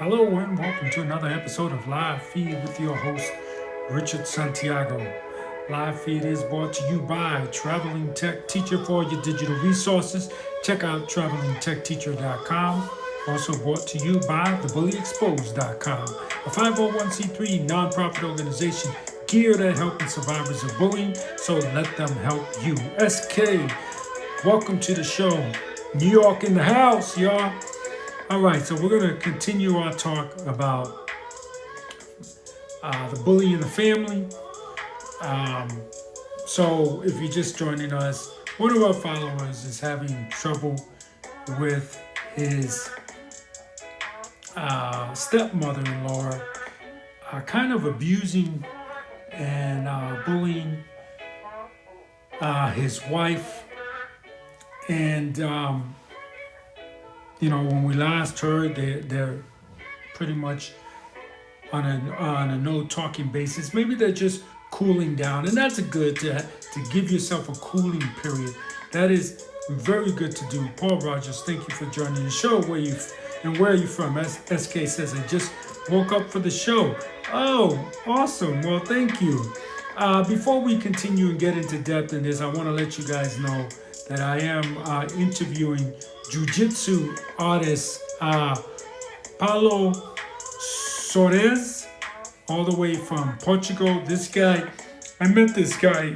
Hello and welcome to another episode of Live Feed with your host, Richard Santiago. Live Feed is brought to you by Traveling Tech Teacher for all your digital resources. Check out travelingtechteacher.com. Also brought to you by thebullyexposed.com, a 501c3 nonprofit organization geared at helping survivors of bullying, so let them help you. SK, welcome to the show. New York in the house, y'all. All right, so we're going to continue our talk about the bully in the family. So if you're just joining us, one of our followers is having trouble with his stepmother-in-law, kind of abusing and bullying his wife. And when we last heard, they're pretty much on a no talking basis. Maybe they're just cooling down, and that's good to give yourself a cooling period. That is very good to do. Paul Rogers, thank you for joining the show. Where are you from? SK says, I just woke up for the show. Oh, awesome. Well, thank you. Before we continue and get into depth in this, I want to let you guys know that I am interviewing jiu-jitsu artist Paulo Soares, all the way from Portugal. This guy, I met this guy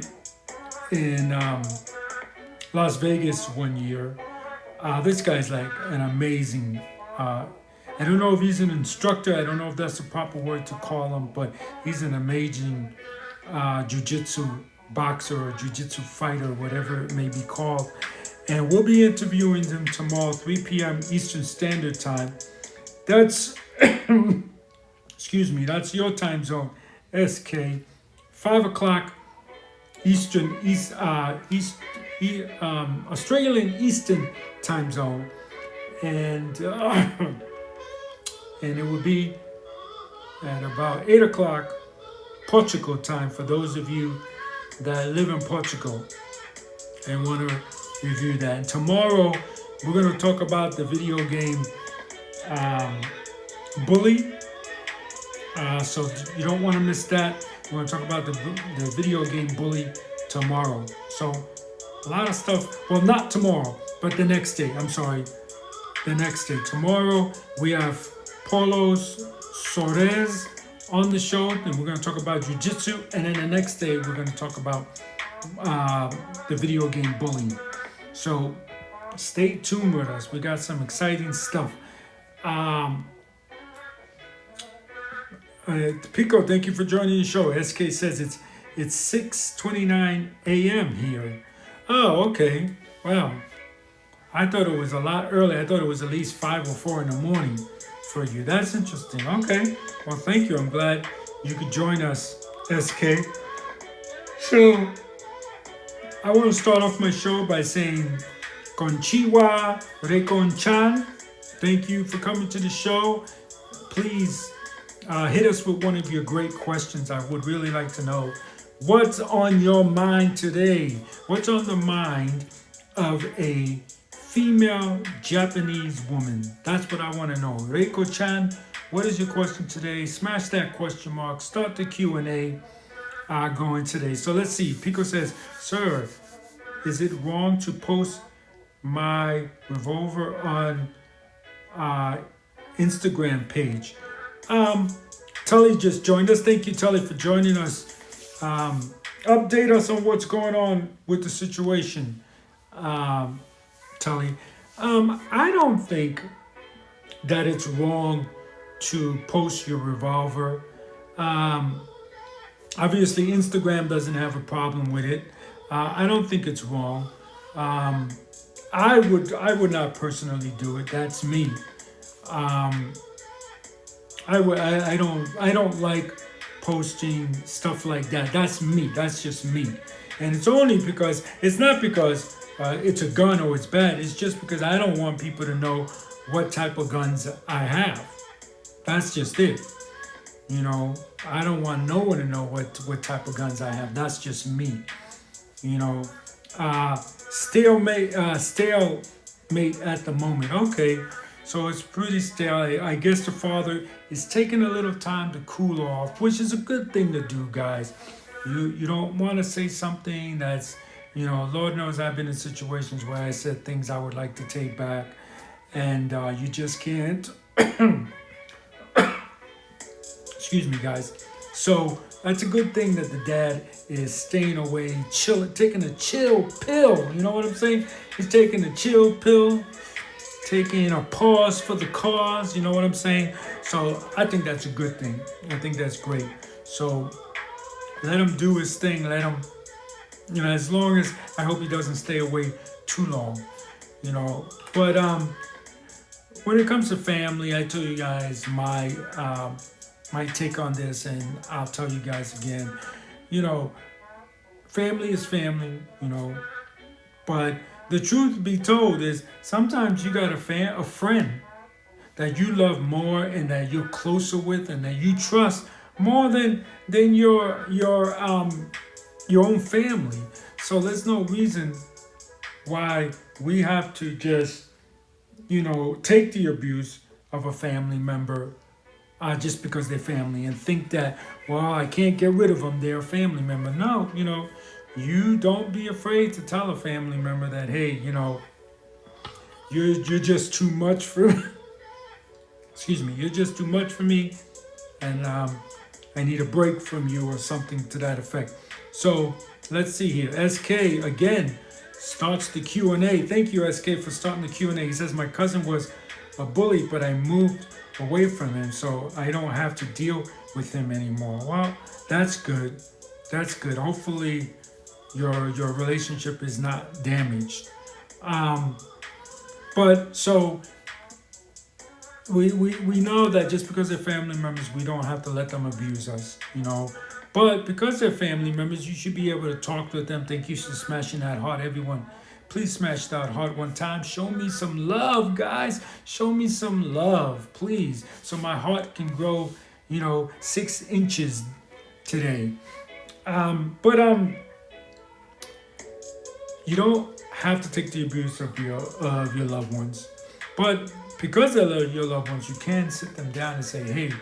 in Las Vegas one year. This guy's like an amazing, I don't know if he's an instructor, I don't know if that's the proper word to call him, but he's an amazing jiu-jitsu boxer or jiu-jitsu fighter, whatever it may be called. And we'll be interviewing him tomorrow, 3 p.m. Eastern Standard Time. That's, excuse me, that's your time zone, SK. 5 o'clock Australian Eastern Time Zone. And it will be at about 8 o'clock Portugal time for those of you that live in Portugal and want to review that. And tomorrow we're going to talk about the video game Bully. So you don't want to miss that. We're going to talk about the video game Bully tomorrow. So a lot of stuff. Well, not tomorrow, but the next day. I'm sorry. The next day. Tomorrow we have Paulo Soares on the show, and we're going to talk about jiu-jitsu. And then the next day we're going to talk about the video game Bullying. So stay tuned with us. We got some exciting stuff. Pico, thank you for joining the show. SK says it's 6:29 a.m. here. Oh, okay. Wow. I thought it was a lot early. I thought it was at least 5 or 4 in the morning for you. That's interesting. Okay. Well, thank you. I'm glad you could join us, SK. So I want to start off my show by saying Konchiwa Rekonchan. Thank you for coming to the show. Please hit us with one of your great questions. I would really like to know what's on your mind today. What's on the mind of a female Japanese woman? That's what I want to know. Reiko-chan, what is your question today? Smash that question mark. Start the Q&A going today. So let's see. Pico says, sir, is it wrong to post my revolver on Instagram page? Tully just joined us. Thank you, Tully, for joining us. Update us on what's going on with the situation, Tully. I don't think that it's wrong to post your revolver. Obviously, Instagram doesn't have a problem with it. I don't think it's wrong. I would not personally do it. That's me. I don't like posting stuff like that. That's me. That's just me. And it's only because it's not because it's a gun or it's bad. It's just because I don't want people to know what type of guns I have. That's just it. I don't want no one to know what type of guns I have. That's just me. Stalemate at the moment. Okay. So it's pretty stale. I guess the father is taking a little time to cool off, which is a good thing to do, guys. You don't want to say something that's, Lord knows I've been in situations where I said things I would like to take back, and you just can't. Excuse me, guys. So that's a good thing that the dad is staying away, chilling, taking a chill pill. You know what I'm saying? He's taking a chill pill, taking a pause for the cause. You know what I'm saying? So I think that's a good thing. I think that's great. So let him do his thing. Let him, as long as I hope he doesn't stay away too long. But when it comes to family, I tell you guys my take on this, and I'll tell you guys again. Family is family. But the truth be told is sometimes you got a friend that you love more and that you're closer with and that you trust more than your own family. So there's no reason why we have to just take the abuse of a family member just because they're family and think that, well, I can't get rid of them, they're a family member. No, you don't be afraid to tell a family member that, hey, you're just too much for excuse me, you're just too much for me, and I need a break from you or something to that effect. So let's see here. SK again starts the Q&A. Thank you, SK, for starting the Q&A. He says, my cousin was a bully, but I moved away from him, so I don't have to deal with him anymore. Well, that's good. That's good. Hopefully your relationship is not damaged. But so we know that just because they're family members, we don't have to let them abuse us, But because they're family members, you should be able to talk to them. Thank you for smashing that heart, everyone. Please smash that heart one time. Show me some love, guys. Show me some love, please. So my heart can grow, 6 inches today. But you don't have to take the abuse of your loved ones. But because they love your loved ones, you can sit them down and say, hey,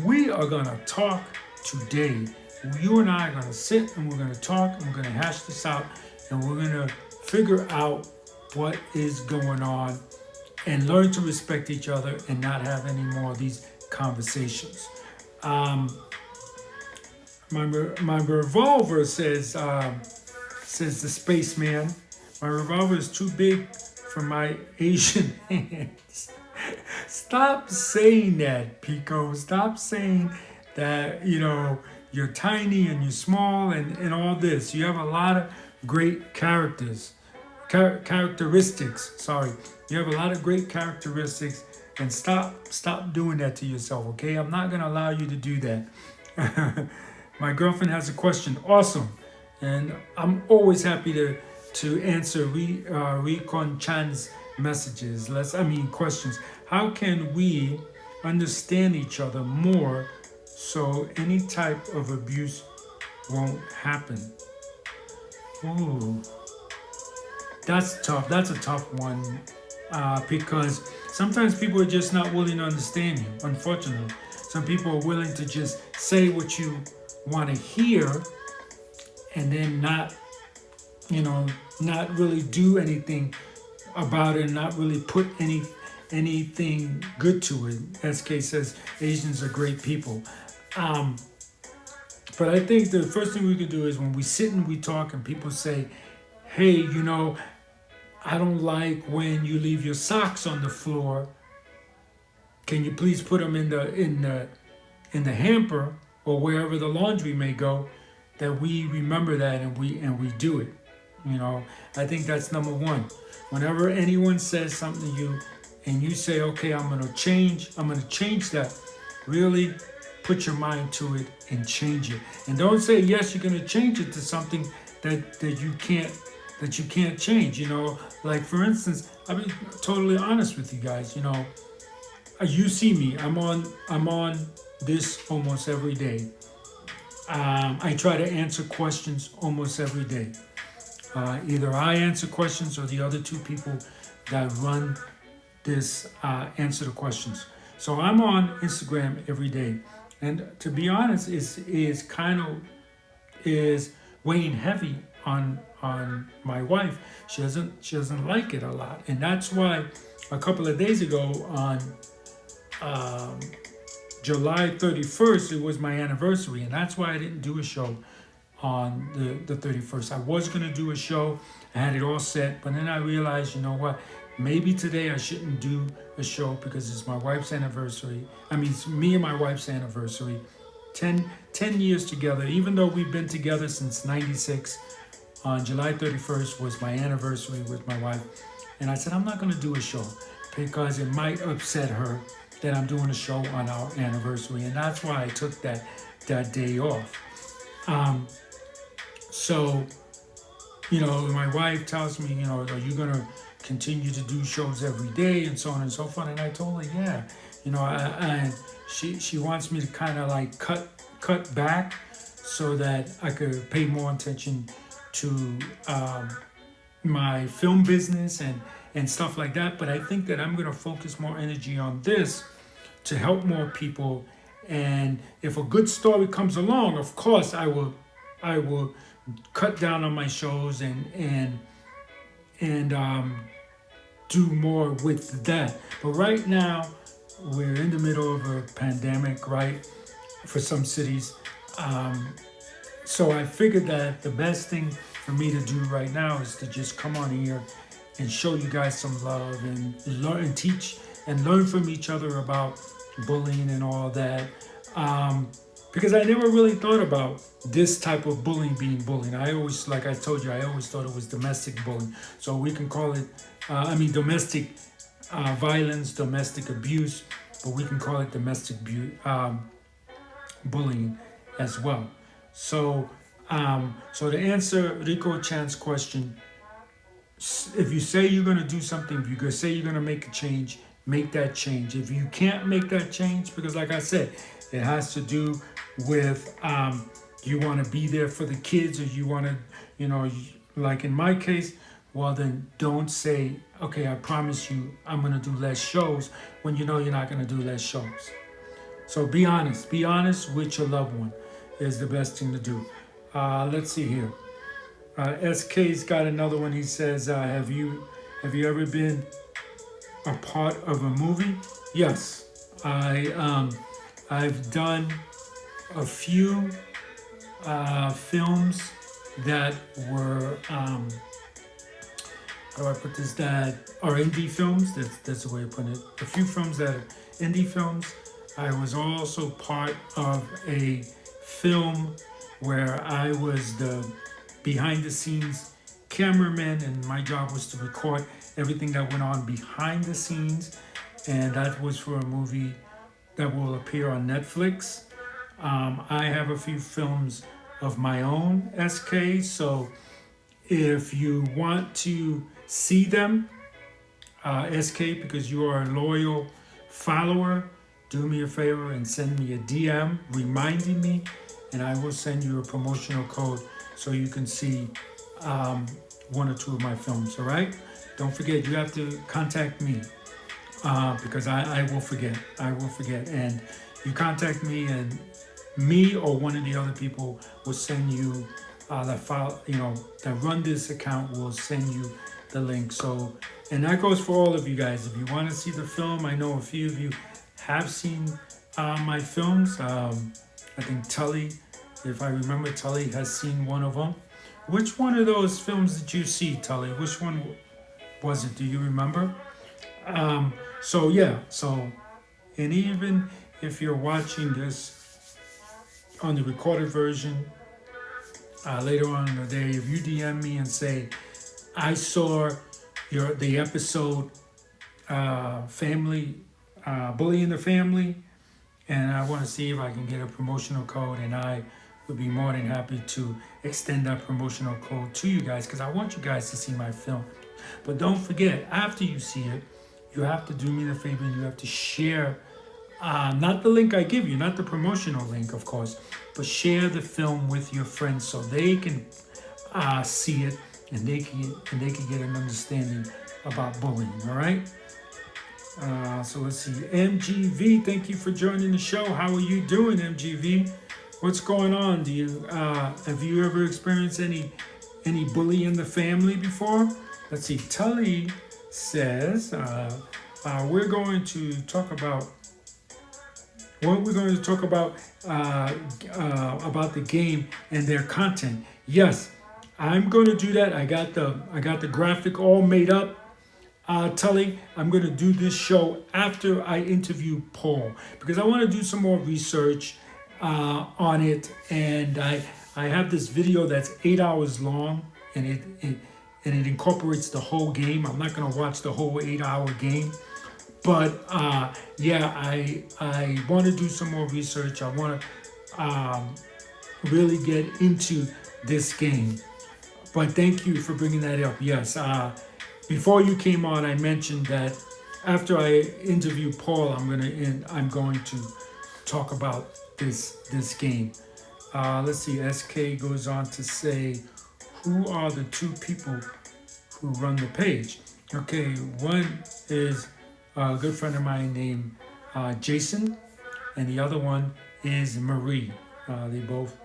we are going to talk today. You and I are going to sit and we're going to talk and we're going to hash this out and we're going to figure out what is going on and learn to respect each other and not have any more of these conversations. My revolver says the spaceman, my revolver is too big for my Asian hands. Stop saying that, Pico. Stop saying that, you're tiny and you're small and all this. You have a lot of great characteristics. Sorry. You have a lot of great characteristics, and stop doing that to yourself, okay? I'm not going to allow you to do that. My girlfriend has a question. Awesome. And I'm always happy to answer Recon Chan's messages. Questions. How can we understand each other more so any type of abuse won't happen? Ooh, that's tough. That's a tough one because sometimes people are just not willing to understand you, unfortunately. Some people are willing to just say what you want to hear and then not really do anything about it and not really put anything good to it. SK says Asians are great people. But I think the first thing we could do is when we sit and we talk and people say, hey, I don't like when you leave your socks on the floor. Can you please put them in the hamper or wherever the laundry may go? That we remember that and we do it. I think that's number one. Whenever anyone says something to you and you say, okay, I'm going to change that, really put your mind to it and change it. And don't say, yes, you're going to change it to something that you can't change. Like for instance, I'll be totally honest with you guys. You see me, I'm on this almost every day. I try to answer questions almost every day. Either I answer questions or the other two people that run this answer the questions. So I'm on Instagram every day, and to be honest, is kind of is weighing heavy on my wife. She doesn't like it a lot, and that's why a couple of days ago on um, July 31st, it was my anniversary, and that's why I didn't do a show on the 31st. I was going to do a show, I had it all set, but then I realized, you know what? Maybe today I shouldn't do a show because it's my wife's anniversary. I mean, it's me and my wife's anniversary. 10 years together, even though we've been together since 96. On July 31st was my anniversary with my wife. And I said, I'm not going to do a show because it might upset her that I'm doing a show on our anniversary. And that's why I took that day off. So, my wife tells me, are you going to continue to do shows every day and so on and so forth? And I told her, yeah. And she wants me to kind of like cut back so that I could pay more attention to my film business and stuff like that. But I think that I'm going to focus more energy on this to help more people. And if a good story comes along, of course I will cut down on my shows and do more with that. But right now we're in the middle of a pandemic, right? For some cities. So I figured that the best thing for me to do right now is to just come on here and show you guys some love and learn and teach and learn from each other about bullying and all that. Because I never really thought about this type of bullying being bullying. I always, like I told you, I always thought it was domestic bullying. So we can call it, domestic violence, domestic abuse, but we can call it domestic bullying as well. So, so to answer Rico Chan's question, if you say you're going to do something, if you say you're going to make a change, make that change. If you can't make that change, because like I said, it has to do with you want to be there for the kids, or you want to, like in my case, well then don't say, okay, I promise you I'm going to do less shows when you know you're not going to do less shows. So be honest with your loved one is the best thing to do. Let's see here. SK's got another one. He says, have you ever been a part of a movie? Yes, I've done a few films that were how do I put this? That are indie films. That's the way to put it. A few films that are indie films. I was also part of a film where I was the behind the scenes cameraman, and my job was to record everything that went on behind the scenes, and that was for a movie that will appear on Netflix. I have a few films of my own, SK, so if you want to see them, SK, because you are a loyal follower, do me a favor and send me a DM reminding me, and I will send you a promotional code so you can see one or two of my films, all right? Don't forget, you have to contact me because I will forget. And you contact me, and me or one of the other people will send you that run this account will send you the link. So, and that goes for all of you guys. If you want to see the film, I know a few of you have seen my films. I think Tully, if I remember, Tully has seen one of them. Which one of those films did you see, Tully? Which one was it? Do you remember? So, and even if you're watching this on the recorded version later on in the day, if you DM me and say, I saw the episode family bullying the family, and I want to see if I can get a promotional code, and I would be more than happy to extend that promotional code to you guys, because I want you guys to see my film. But don't forget, after you see it, you have to do me the favor and you have to share, not the link I give you, not the promotional link, of course, but share the film with your friends so they can see it and they can get an understanding about bullying. All right. So let's see. MGV, thank you for joining the show. How are you doing, MGV? What's going on? Do you have you ever experienced any bully in the family before? Let's see. Tully says we're going to talk about about the game and their content. Yes, I'm going to do that. I got the graphic all made up. Tully, I'm going to do this show after I interview Paul because I want to do some more research on it, and I have this video that's 8 hours long, and it incorporates the whole game. I'm not going to watch the whole 8 hour game, but yeah, I want to do some more research. I want to really get into this game. But thank you for bringing that up. Yes. Before you came on, I mentioned that after I interview Paul, I'm going to talk about this game. Let's see. SK goes on to say, who are the two people who run the page? Okay, one is a good friend of mine named Jason, and the other one is Marie. They both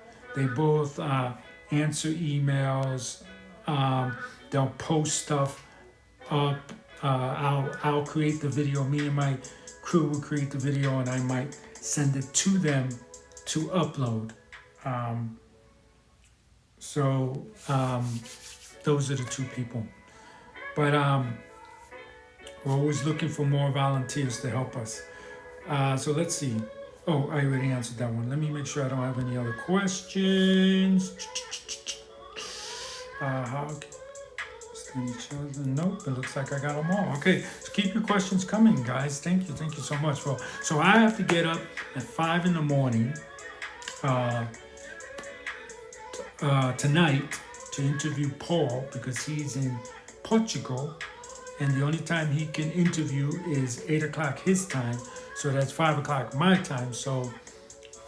answer emails. They'll post stuff up. I'll create the video. Me and my crew will create the video, and I might send it to them to upload. Those are the two people. But we're always looking for more volunteers to help us. So let's see. Oh, I already answered that one. Let me make sure I don't have any other questions. How can each other? Nope, it looks like I got them all. Okay, so keep your questions coming, guys. Thank you so much. So I have to get up at 5 in the morning tonight to interview Paul because he's in Portugal, and the only time he can interview is 8 o'clock his time, so that's 5 o'clock my time. So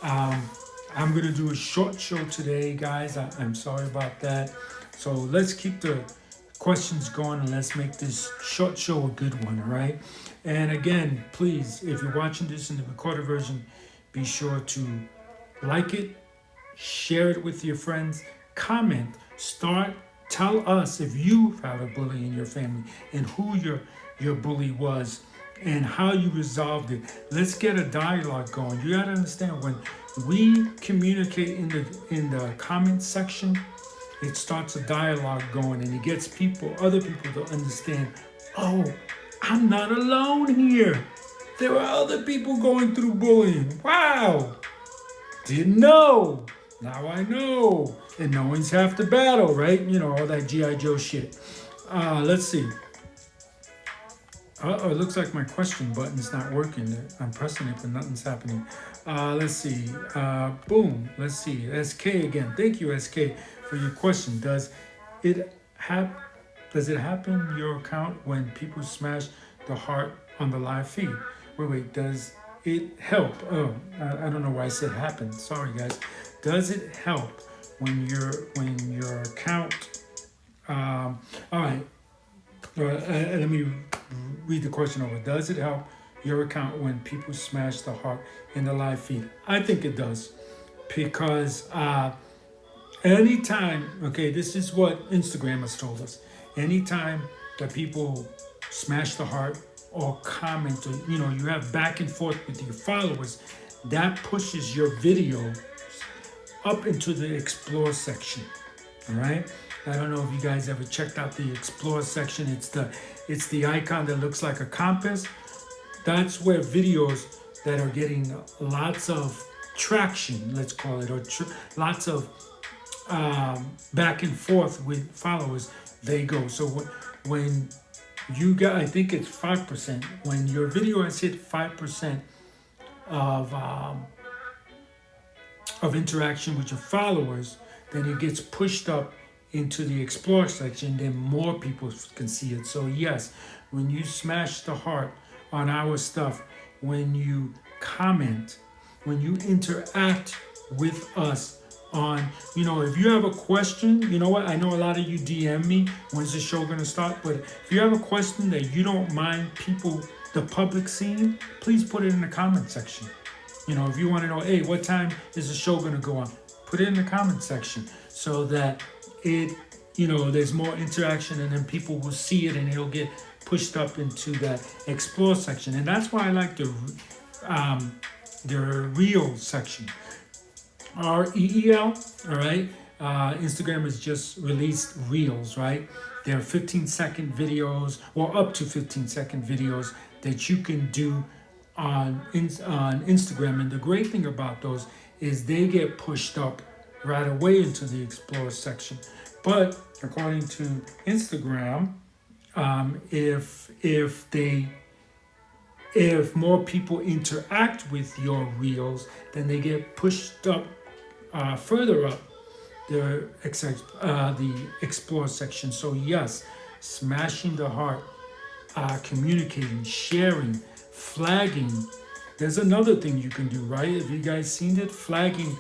I'm gonna do a short show today, guys. I'm sorry about that. So let's keep the questions going and let's make this short show a good one, all right? And again, please, if you're watching this in the recorded version, be sure to like it, share it with your friends, comment, tell us if you've had a bully in your family and who your bully was and how you resolved it. Let's get a dialogue going. You gotta understand, when we communicate in the comment section, it starts a dialogue going, and it gets other people to understand, oh, I'm not alone here. There are other people going through bullying. Wow. Didn't know. Now I know. And knowing's half the battle, right? You know, all that G.I. Joe shit. Let's see. It looks like my question button's not working. I'm pressing it, but nothing's happening. Let's see. Boom. Let's see. SK again. Thank you, SK, for your question. Does it happen your account when people smash the heart on the live feed? Wait. Does it help? Oh, I don't know why I said happen. Sorry, guys. Does it help when your account? All right. Let me read the question over. Does it help your account when people smash the heart in the live feed? I think it does, because anytime, okay, this is what Instagram has told us. Anytime that people smash the heart or comment, or you have back and forth with your followers, that pushes your video up into the explore section. All right. I don't know if you guys ever checked out the explore section. It's the icon that looks like a compass. That's where videos that are getting lots of traction, let's call it, or lots of back and forth with followers, they go. So when you got, I think it's 5%, when your video has hit 5% of interaction with your followers, then it gets pushed up into the explore section, then more people can see it. So yes, when you smash the heart on our stuff, when you comment, when you interact with us on, if you have a question, you know what, I know a lot of you DM me, when's the show gonna start? But if you have a question that you don't mind people the public scene, please put it in the comment section. You know, if you want to know, hey, what time is the show going to go on? Put it in the comment section so that it, you know, there's more interaction, and then people will see it and it'll get pushed up into that explore section. And that's why I like the reel section. REEL, all right? Instagram has just released reels, right? There are 15-second videos, or up to 15-second videos that you can do on Instagram. And the great thing about those is they get pushed up right away into the explore section. But according to Instagram, if more people interact with your reels, then they get pushed up further up the explore section. So yes, smashing the heart, communicating, sharing, flagging. There's another thing you can do, right? Have you guys seen it? Flagging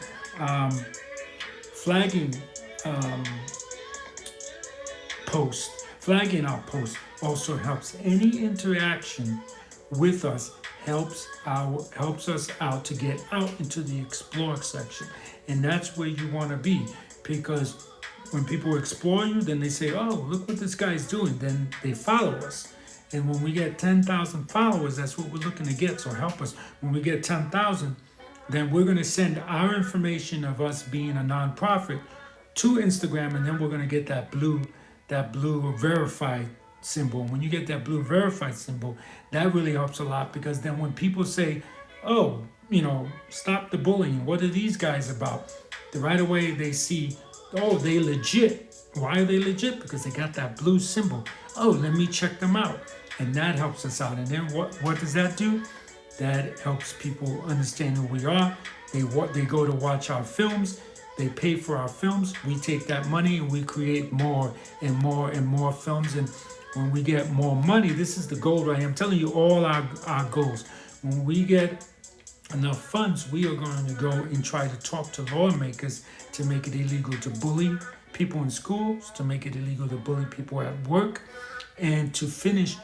flagging our post also helps. Any interaction with us helps us out to get out into the explore section, and that's where you want to be, because when people explore you, then they say, oh, look what this guy's doing, then they follow us. And when we get 10,000 followers, that's what we're looking to get. So help us. When we get 10,000, then we're going to send our information of us being a nonprofit to Instagram, and then we're going to get that blue verified symbol. When you get that blue verified symbol, that really helps a lot, because then when people say, oh, you know, stop the bullying, what are these guys about? Right away they see, oh, they legit. Why are they legit? Because they got that blue symbol. Oh, let me check them out. And that helps us out. And then what does that do? That helps people understand who we are. They go to watch our films. They pay for our films. We take that money and we create more and more and more films. And when we get more money, this is the goal, right? I'm telling you all our goals. When we get enough funds, we are going to go and try to talk to lawmakers to make it illegal to bully people in schools, to make it illegal to bully people at work, and to finish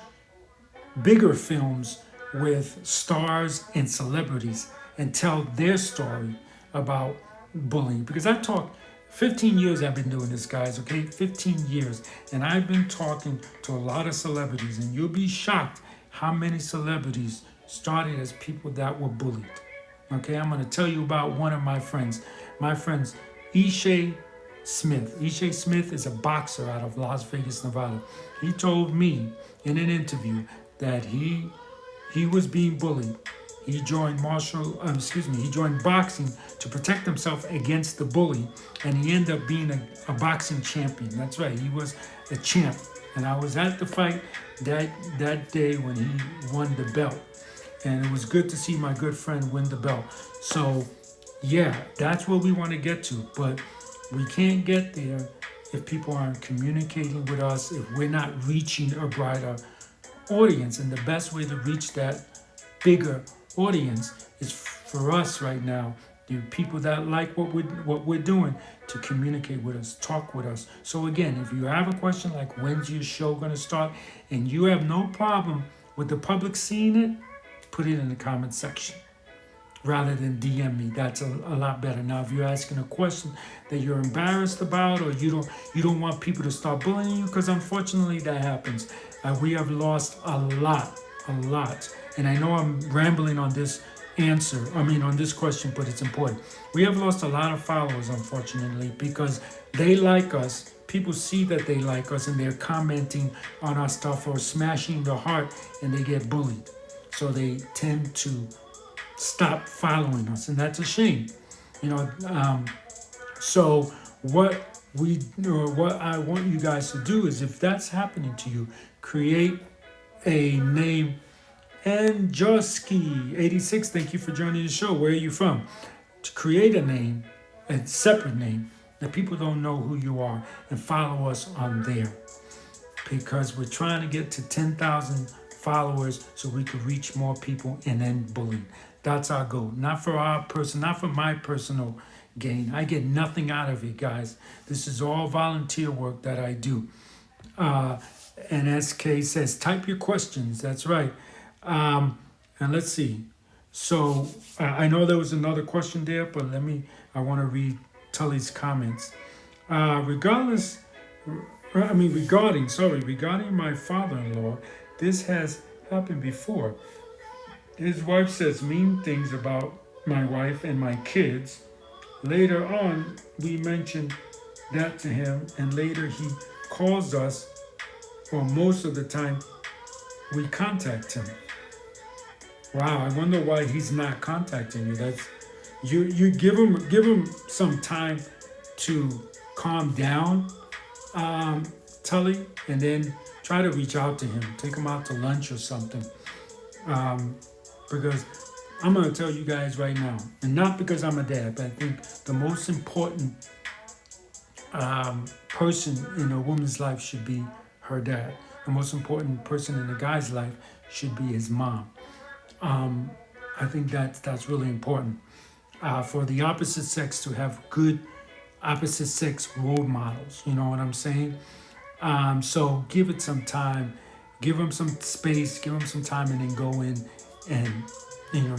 bigger films with stars and celebrities and tell their story about bullying. Because I talk 15 years I've been doing this, guys, okay? 15 years. And I've been talking to a lot of celebrities, and you'll be shocked how many celebrities started as people that were bullied. Okay, I'm going to tell you about one of my friends. My friend's Ishay Smith. Ishay Smith is a boxer out of Las Vegas, Nevada. He told me in an interview that he was being bullied. He joined he joined boxing to protect himself against the bully, and he ended up being a boxing champion. That's right, he was a champ. And I was at the fight that day when he won the belt. And it was good to see my good friend win the belt. So yeah, that's where we want to get to. But we can't get there if people aren't communicating with us, if we're not reaching a broader audience. And the best way to reach that bigger audience is for us right now, the people that like what we're doing, to communicate with us, talk with us. So again, if you have a question like when's your show going to start, and you have no problem with the public seeing it, put it in the comment section rather than DM me. That's a lot better. Now, if you're asking a question that you're embarrassed about, or you don't want people to start bullying you, because unfortunately that happens. We have lost a lot. And I know I'm rambling on this on this question, but it's important. We have lost a lot of followers, unfortunately, because they like us. People see that they like us, and they're commenting on our stuff or smashing the heart, and they get bullied. So they tend to stop following us, and that's a shame. So what I want you guys to do is, if that's happening to you, create a name. And Joski86, thank you for joining the show. Where are you from? To create a name, a separate name, that people don't know who you are, and follow us on there. Because we're trying to get to 10,000 followers so we can reach more people and end bullying. That's our goal. Not for my personal gain. I get nothing out of it, guys. This is all volunteer work that I do. And SK says, type your questions. That's right. And let's see. So I know there was another question there, but I want to read Tully's comments. Regardless, regarding my father-in-law, this has happened before. His wife says mean things about my wife and my kids. Later on, we mentioned that to him, and later he calls us, or most of the time, we contact him. Wow, I wonder why he's not contacting you. That's you give him some time to calm down, Tully, and then try to reach out to him. Take him out to lunch or something. Um, because I'm gonna tell you guys right now, and not because I'm a dad, but I think the most important person in a woman's life should be her dad. The most important person in a guy's life should be his mom. I think that's really important for the opposite sex to have good opposite sex role models. You know what I'm saying? So give it some time, give them some space, give them some time, and then go in and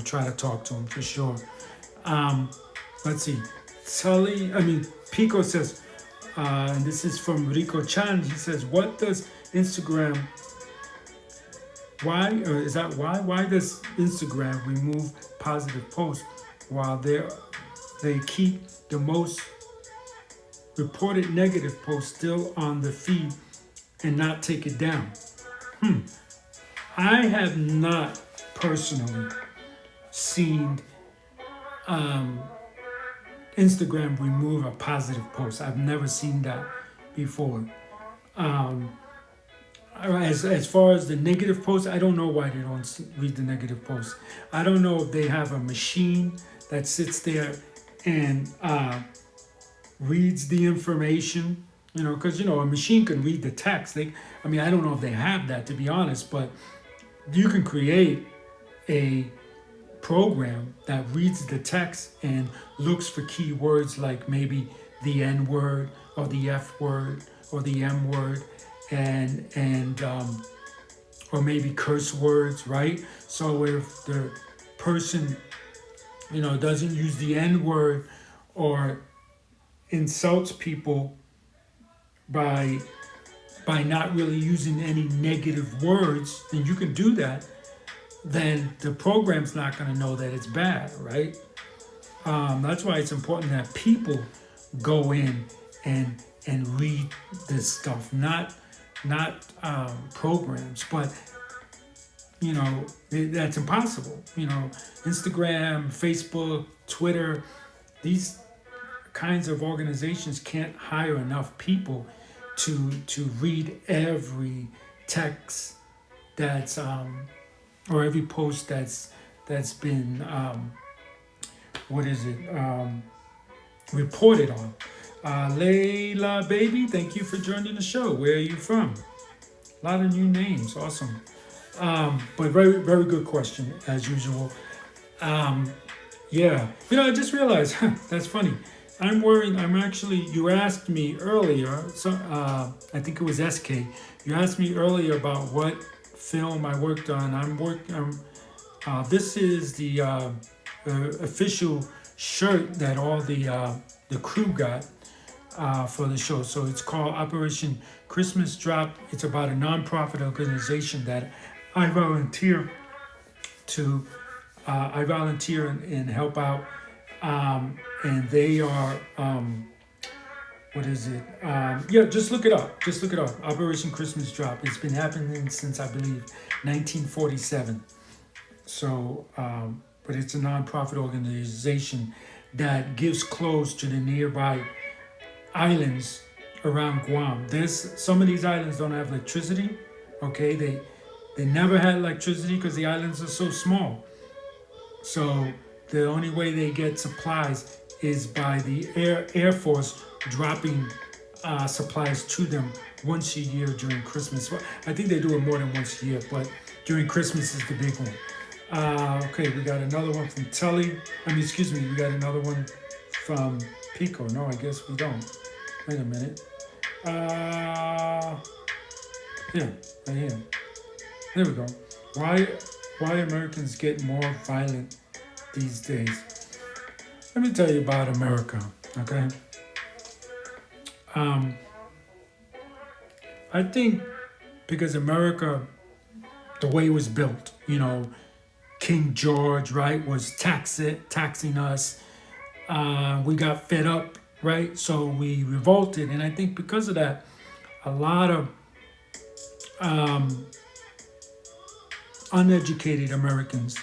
try to talk to them for sure. Let's see. Pico says, and this is from Rico Chan. He says, "What does Instagram? Why is that? Why does Instagram remove positive posts while they keep the most reported negative posts still on the feed and not take it down?" I have not personally seen Instagram remove a positive post. I've never seen that before. As far as the negative posts, I don't know why they don't read the negative posts. I don't know if they have a machine that sits there and reads the information. Because a machine can read the text. I don't know if they have that, to be honest, but you can create a program that reads the text and looks for keywords like maybe the N word or the F word or the M word and or maybe curse words, right? So if the person doesn't use the N word or insults people by not really using any negative words, and you can do that, then the program's not going to know that it's bad, right? That's why it's important that people go in and read this stuff, not programs. But that's impossible. Instagram, Facebook, Twitter, these kinds of organizations can't hire enough people to read every text that's or every post that's been reported on. Layla baby, thank you for joining the show. Where are you from? A lot of new names, awesome. But very, very good question as usual. Yeah, I just realized that's funny. You asked me earlier, so I think it was SK. You asked me earlier about what film I worked on. This is the official shirt that all the crew got for the show. So it's called Operation Christmas Drop. It's about a nonprofit organization that I volunteer to. I volunteer and help out. And they are, just look it up. Just look it up. Operation Christmas Drop. It's been happening since, I believe, 1947. So, but it's a nonprofit organization that gives clothes to the nearby islands around Guam. Some of these islands don't have electricity. Okay, they never had electricity because the islands are so small. So the only way they get supplies is by the Air Force dropping supplies to them once a year during Christmas. Well, I think they do it more than once a year, but during Christmas is the big one. Okay, we got another one from Tully. We got another one from Pico. No, I guess we don't. Wait a minute. Yeah, right here. There we go. why Americans get more violent these days. Let me tell you about America, okay? Um, I think because America, the way it was built, King George, right, was taxing us. We got fed up, right? So we revolted. And I think because of that, a lot of um, uneducated Americans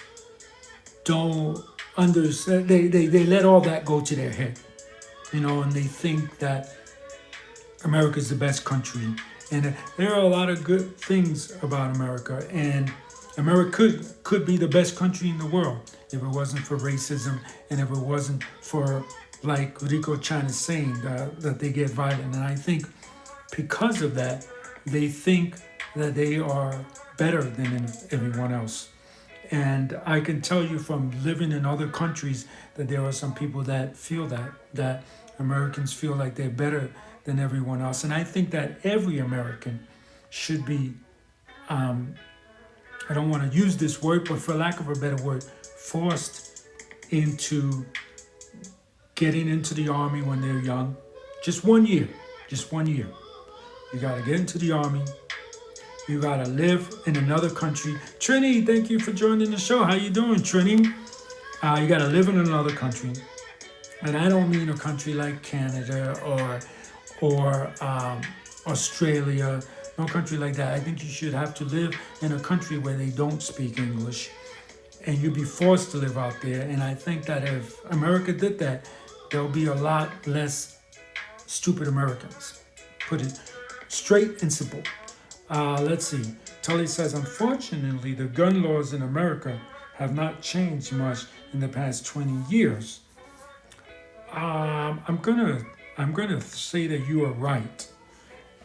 don't understand. They let all that go to their head, and they think that America is the best country. And there are a lot of good things about America. And America could be the best country in the world if it wasn't for racism and if it wasn't for, like Rico Chan is saying, that they get violent. And I think because of that, they think that they are better than everyone else. And I can tell you from living in other countries that there are some people that feel that Americans feel like they're better than everyone else. And I think that every American should be, I don't want to use this word, but for lack of a better word, forced into getting into the army when they're young. Just 1 year. Just 1 year. You got to get into the army. You got to live in another country. Trini, thank you for joining the show. How you doing, Trini? You got to live in another country. And I don't mean a country like Canada or Australia, no country like that. I think you should have to live in a country where they don't speak English and you'd be forced to live out there. And I think that if America did that, there'll be a lot less stupid Americans. Put it straight and simple. Let's see. Tully says, unfortunately, the gun laws in America have not changed much in the past 20 years. I'm gonna say that you are right,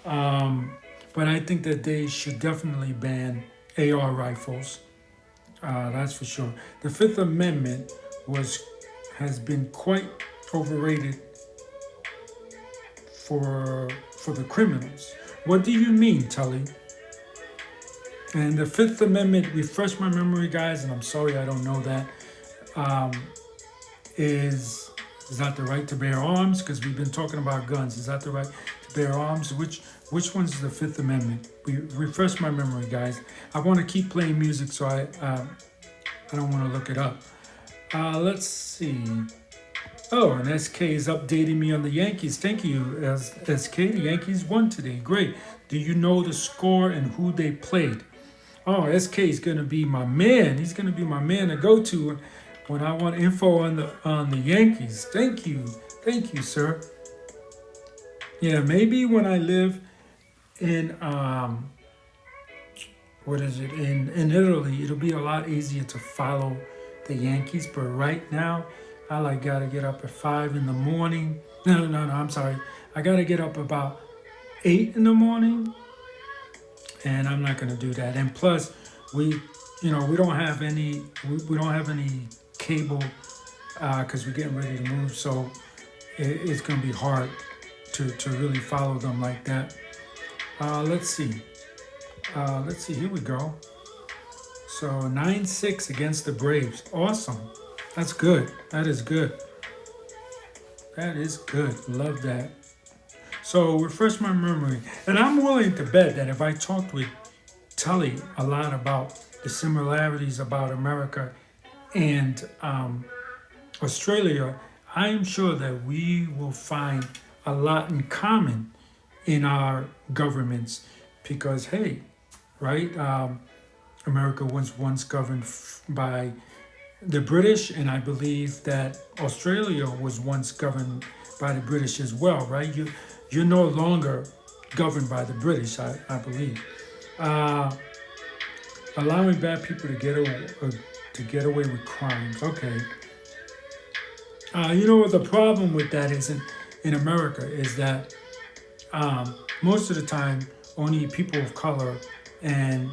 but I think that they should definitely ban AR rifles. That's for sure. The Fifth Amendment has been quite overrated for the criminals. What do you mean, Tully? And the Fifth Amendment, refresh my memory, guys, and I'm sorry I don't know that. Is that the right to bear arms? Because we've been talking about guns. Is that the right to bear arms? Which one's the Fifth Amendment? Refresh my memory, guys. I want to keep playing music, so I don't want to look it up. Let's see. Oh, and SK is updating me on the Yankees. Thank you, SK. The Yankees won today. Great. Do you know the score and who they played? Oh, SK is going to be my man. He's going to be my man to go to when I want info on the Yankees. Thank you, sir. Yeah, maybe when I live in in Italy, it'll be a lot easier to follow the Yankees. But right now, I gotta get up at 5 in the morning. No, I'm sorry. I gotta get up about 8 in the morning, and I'm not gonna do that. And plus, we don't have any cable because we're getting ready to move, so it's gonna be hard to really follow them like that. Let's see. Here we go. So 9-6 against the Braves. Awesome. That's good. That is good. Love that. So refresh my memory. And I'm willing to bet that if I talked with Tully a lot about the similarities about America and Australia, I'm sure that we will find a lot in common in our governments because, hey, right? America was once governed by the British, and I believe that Australia was once governed by the British as well, right? You're no longer governed by the British, I believe. Allowing bad people to get away with crimes. Okay. You know what the problem with that is in America is that most of the time only people of color and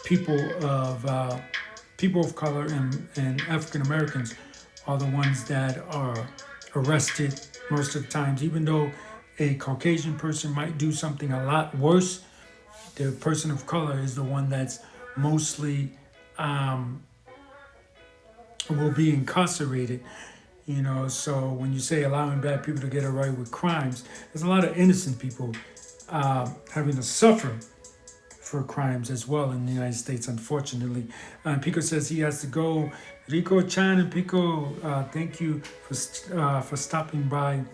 people of color and African Americans are the ones that are arrested most of the times. Even though a Caucasian person might do something a lot worse, the person of color is the one that's mostly um, will be incarcerated. So when you say allowing bad people to get away with crimes, there's a lot of innocent people having to suffer for crimes as well in the United States, unfortunately. Pico says he has to go. Rico Chan and Pico, thank you for stopping by.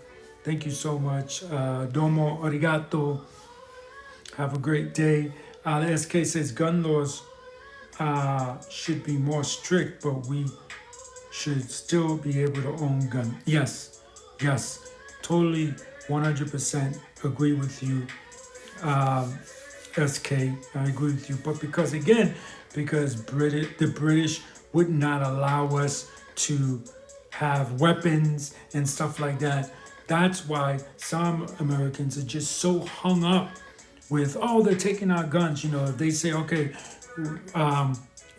Thank you so much. Domo arigato. Have a great day. The SK says gun laws should be more strict, but we should still be able to own gun. Yes, totally, 100% agree with you, SK. I agree with you. But because the British would not allow us to have weapons and stuff like that. That's why some Americans are just so hung up with, oh, they're taking our guns. If they say, okay,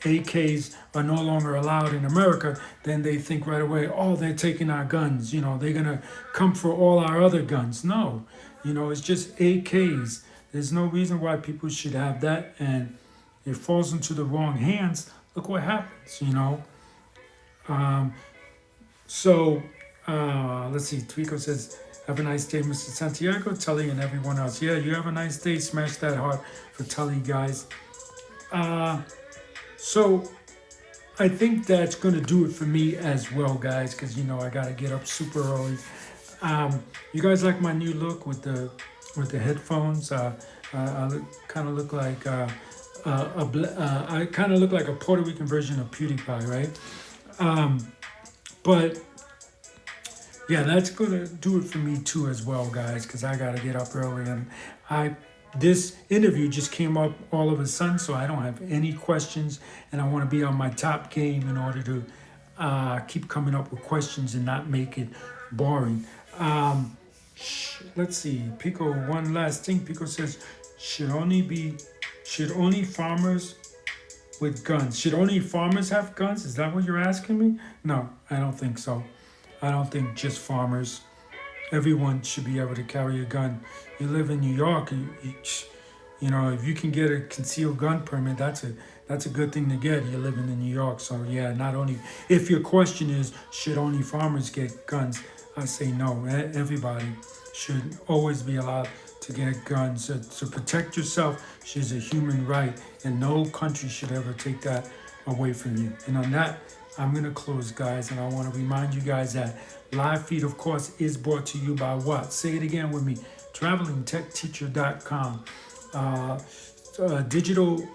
AKs are no longer allowed in America, then they think right away, oh, they're taking our guns. They're going to come for all our other guns. No, it's just AKs. There's no reason why people should have that. And it falls into the wrong hands. Look what happens, So, let's see. Twico says, have a nice day, Mr. Santiago, Tully, and everyone else. Yeah, you have a nice day. Smash that heart for Tully, guys. So, I think that's going to do it for me as well, guys, because, I got to get up super early. You guys like my new look with the headphones? I kind of look like I kind of look like a Puerto Rican version of PewDiePie, right? But yeah, that's gonna do it for me too as well, guys, because I gotta get up early, and this interview just came up all of a sudden, so I don't have any questions, and I want to be on my top game in order to keep coming up with questions and not make it boring. Let's see, Pico. One last thing, Pico says, should only farmers with guns. Should only farmers have guns? Is that what you're asking me? No, I don't think so. I don't think just farmers. Everyone should be able to carry a gun. You live in New York, if you can get a concealed gun permit, that's a good thing to get. You're living in New York, so yeah. Not only, if your question is should only farmers get guns, I say no. Everybody should always be allowed to get guns. To protect yourself is a human right, and no country should ever take that away from you. And on that, I'm going to close, guys, and I want to remind you guys that Live Feed, of course, is brought to you by what? Say it again with me. TravelingTechTeacher.com. Digital,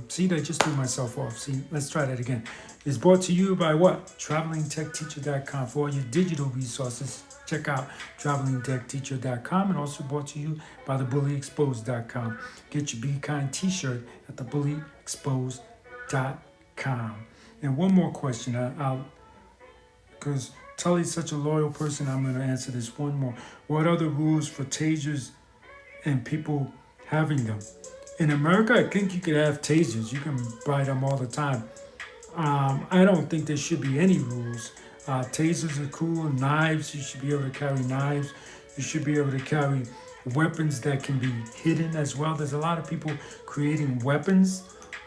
see, I just threw myself off. See, let's try that again. It's brought to you by what? TravelingTechTeacher.com. For all your digital resources, check out TravelingTechTeacher.com, and also brought to you by TheBullyExposed.com. Get your Be Kind t-shirt at TheBullyExposed.com. And one more question, because Tully's such a loyal person, I'm going to answer this one more. What are the rules for tasers and people having them? In America, I think you could have tasers. You can buy them all the time. I don't think there should be any rules. Tasers are cool. Knives, you should be able to carry knives. You should be able to carry weapons that can be hidden as well. There's a lot of people creating weapons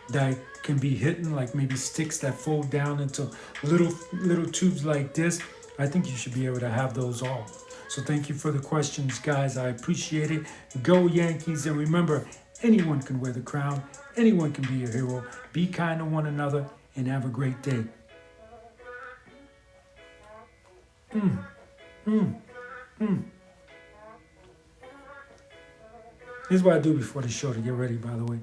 that can be hidden, like maybe sticks that fold down into little tubes like this. I think you should be able to have those all. So thank you for the questions, guys. I appreciate it. Go Yankees. And remember, anyone can wear the crown. Anyone can be a hero. Be kind to one another and have a great day. Here's what I do before the show to get ready, by the way.